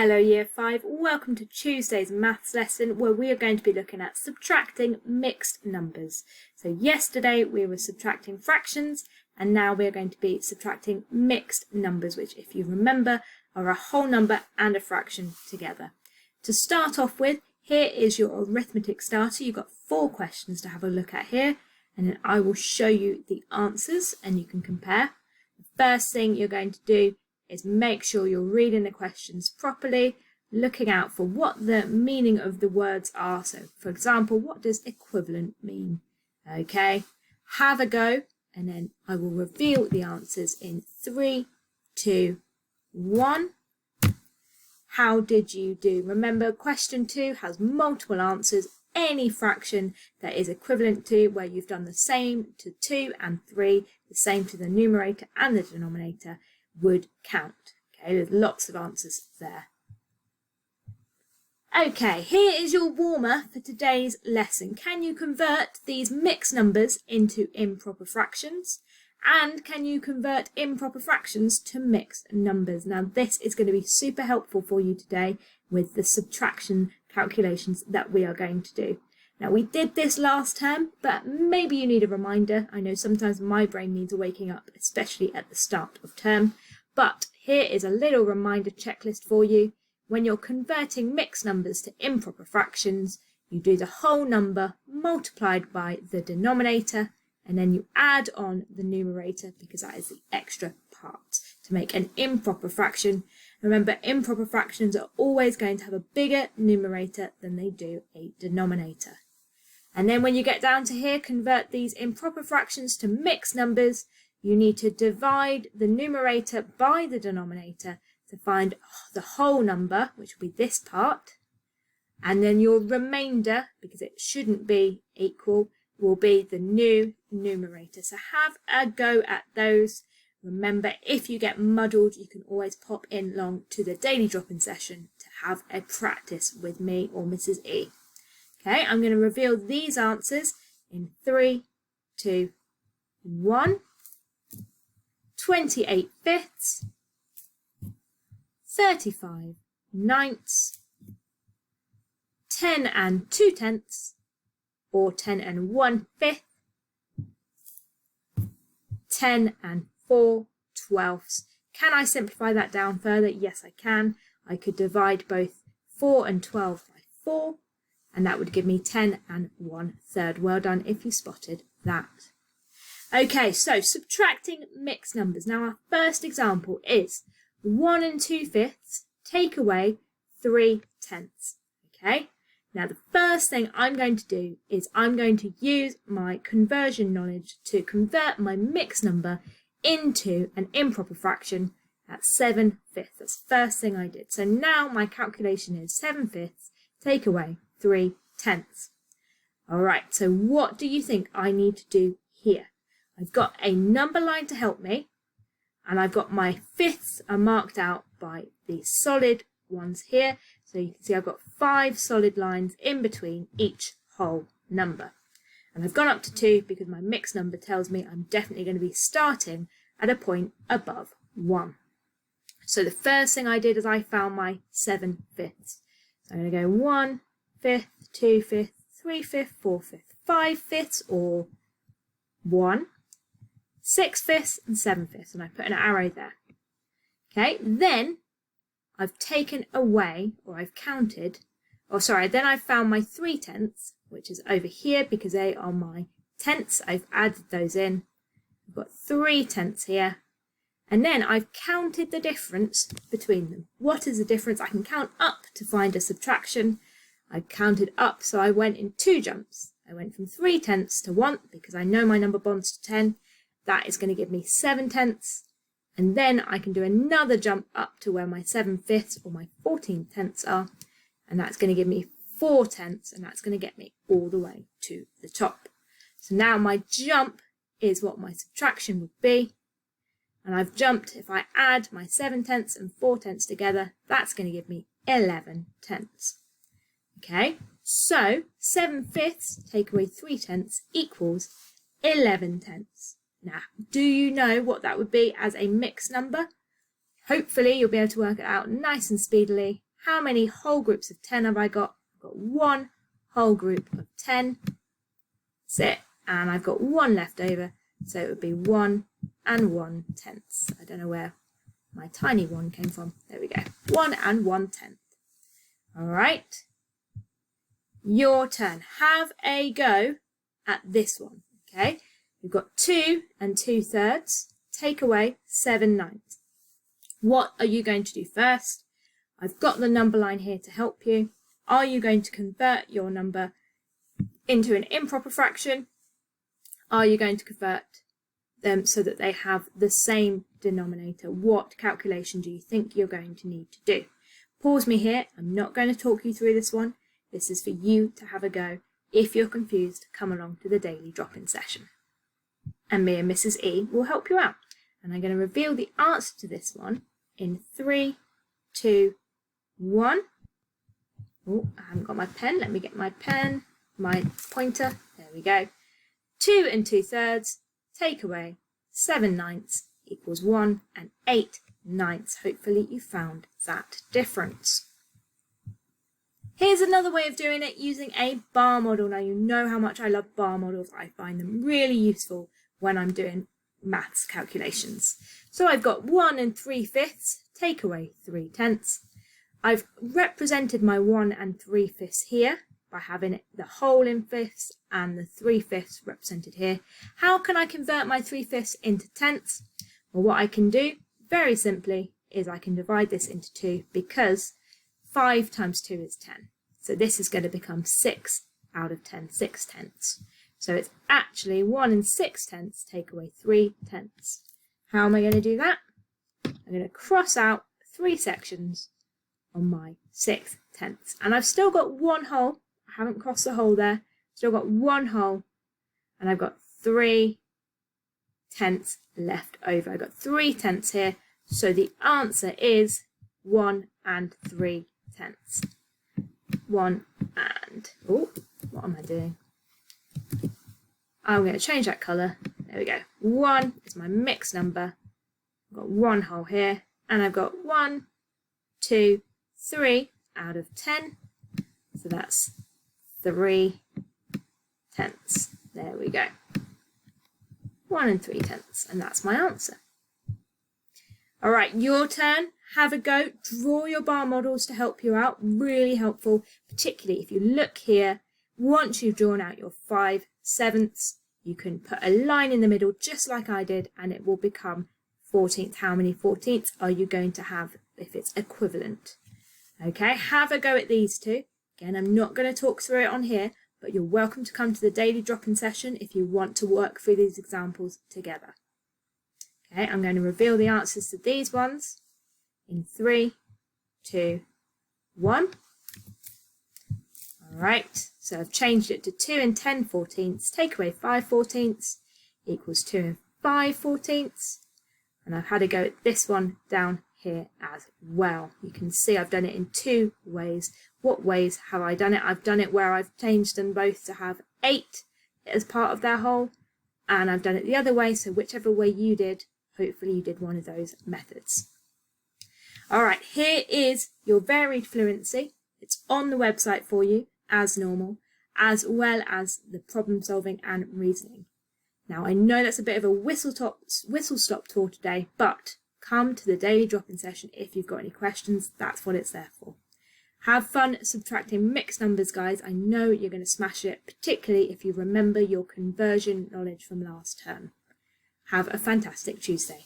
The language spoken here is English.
Hello Year 5, welcome to Tuesday's maths lesson where we are going to be looking at subtracting mixed numbers. So yesterday we were subtracting fractions and now we are going to be subtracting mixed numbers, which if you remember are a whole number and a fraction together. To start off with, here is your arithmetic starter. You've got 4 questions to have a look at here and then I will show you the answers and you can compare. The first thing you're going to do is make sure you're reading the questions properly, looking out for what the meaning of the words are. So, for example, what does equivalent mean? Okay, have a go, and then I will reveal the answers in 3, 2, 1. How did you do? Remember, question 2 has multiple answers. Any fraction that is equivalent to, where you've done the same to 2 and 3, the same to the numerator and the denominator, would count. Okay, there's lots of answers there. Okay, here is your warmer for today's lesson. Can you convert these mixed numbers into improper fractions? And can you convert improper fractions to mixed numbers? Now this is going to be super helpful for you today with the subtraction calculations that we are going to do. Now we did this last term, but maybe you need a reminder. I know sometimes my brain needs a waking up, especially at the start of term. But here is a little reminder checklist for you. When you're converting mixed numbers to improper fractions, you do the whole number multiplied by the denominator, and then you add on the numerator because that is the extra part to make an improper fraction. Remember, improper fractions are always going to have a bigger numerator than they do a denominator. And then when you get down to here, convert these improper fractions to mixed numbers. You need to divide the numerator by the denominator to find the whole number, which will be this part. And then your remainder, because it shouldn't be equal, will be the new numerator. So have a go at those. Remember, if you get muddled, you can always pop in along to the daily drop-in session to have a practice with me or Mrs. E. Okay, I'm going to reveal these answers in 3, 2, 1. 28 fifths, 35 ninths, 10 and 2 tenths, or 10 and 1 fifth, 10 and 4 twelfths. Can I simplify that down further? Yes, I can. I could divide both 4 and 12 by 4, and that would give me 10 and 1/3. Well done if you spotted that. Okay, so subtracting mixed numbers. Now our first example is 1 and 2 fifths take away 3 tenths. Okay, now the first thing I'm going to do is I'm going to use my conversion knowledge to convert my mixed number into an improper fraction at 7 fifths. That's the first thing I did. So now my calculation is 7 fifths take away 3 tenths. All right, so what do you think I need to do here? I've got a number line to help me, and I've got my fifths are marked out by the solid ones here. So you can see I've got 5 solid lines in between each whole number. And I've gone up to 2 because my mixed number tells me I'm definitely going to be starting at a point above 1. So the first thing I did is I found my 7 fifths. So I'm going to go 1 fifth, 2 fifths, 3 fifths, 4 fifths, 5 fifths, or 1. 6 fifths and 7 fifths, and I put an arrow there. Okay, then I've taken away, or I've counted, then I've found my 3 tenths, which is over here because they are my tenths. I've added those in. I've got 3 tenths here, and then I've counted the difference between them. What is the difference? I can count up to find a subtraction. I counted up, so I went in 2 jumps. I went from 3 tenths to 1 because I know my number bonds to 10. That is going to give me 7 tenths, and then I can do another jump up to where my 7 fifths or my 14 tenths are, and that's going to give me 4 tenths, and that's going to get me all the way to the top. So now my jump is what my subtraction would be, and I've jumped, if I add my 7 tenths and 4 tenths together, that's going to give me 11 tenths. Okay, so 7 fifths take away 3 tenths equals 11 tenths. Now, do you know what that would be as a mixed number? Hopefully you'll be able to work it out nice and speedily. how many whole groups of 10 have I got? I've got one whole group of 10. That's it. And I've got one left over. So it would be 1 and 1/10. I don't know where my tiny one came from. There we go. 1 and 1/10. All right. Your turn. Have a go at this one. Okay. You've got 2 and 2/3. Take away 7/9. What are you going to do first? I've got the number line here to help you. Are you going to convert your number into an improper fraction? Are you going to convert them so that they have the same denominator? What calculation do you think you're going to need to do? Pause me here. I'm not going to talk you through this one. This is for you to have a go. If you're confused, come along to the daily drop-in session. And me and Mrs. E will help you out. And I'm going to reveal the answer to this one in 3, 2, 1. Oh, I haven't got my pen. Let me get my pen, my pointer. There we go. 2 and 2/3. Take away 7/9 equals 1 and 8/9. Hopefully you found that difference. Here's another way of doing it using a bar model. Now you know how much I love bar models. I find them really useful when I'm doing maths calculations. So I've got 1 and 3/5. Take away 3/10. I've represented my 1 and 3/5 here by having the whole in fifths and the 3/5 represented here. How can I convert my 3/5 into tenths? Well, what I can do very simply is I can divide this into 2 because 5 times 2 is 10. So this is going to become 6 out of 10, 6/10. So it's actually 1 and 6/10 take away 3/10. How am I going to do that? I'm going to cross out 3 sections on my 6/10. And I've still got one whole. I haven't crossed the hole there. Still got one whole. And I've got 3/10 left over. I've got 3/10 here. So the answer is 1 and 3/10. 1 and, oh, what am I doing? I'm going to change that colour. There we go. 1 is my mixed number. I've got one whole here. And I've got 1, 2, 3 out of 10. So that's 3/10. There we go. 1 and 3/10. And that's my answer. All right, your turn. Have a go. Draw your bar models to help you out. Really helpful, particularly if you look here. Once you've drawn out your 5/7, you can put a line in the middle just like I did and it will become 14th. How many 14ths are you going to have if it's equivalent? Okay, have a go at these two. Again, I'm not going to talk through it on here, but you're welcome to come to the daily drop-in session if you want to work through these examples together. Okay, I'm going to reveal the answers to these ones in 3, 2, 1. All right, so I've changed it to 2 and 10/14. Take away 5/14 equals 2 and 5/14. And I've had a go at this one down here as well. You can see I've done it in 2 ways. What ways have I done it? I've done it where I've changed them both to have 8 as part of their whole. And I've done it the other way, so whichever way you did, hopefully you did one of those methods. All right, here is your varied fluency. It's on the website for you, as normal, as well as the problem solving and reasoning. Now, I know that's a bit of a whistle-stop tour today, but come to the daily drop-in session if you've got any questions. That's what it's there for. Have fun subtracting mixed numbers, guys. I know you're going to smash it, particularly if you remember your conversion knowledge from last term. Have a fantastic Tuesday.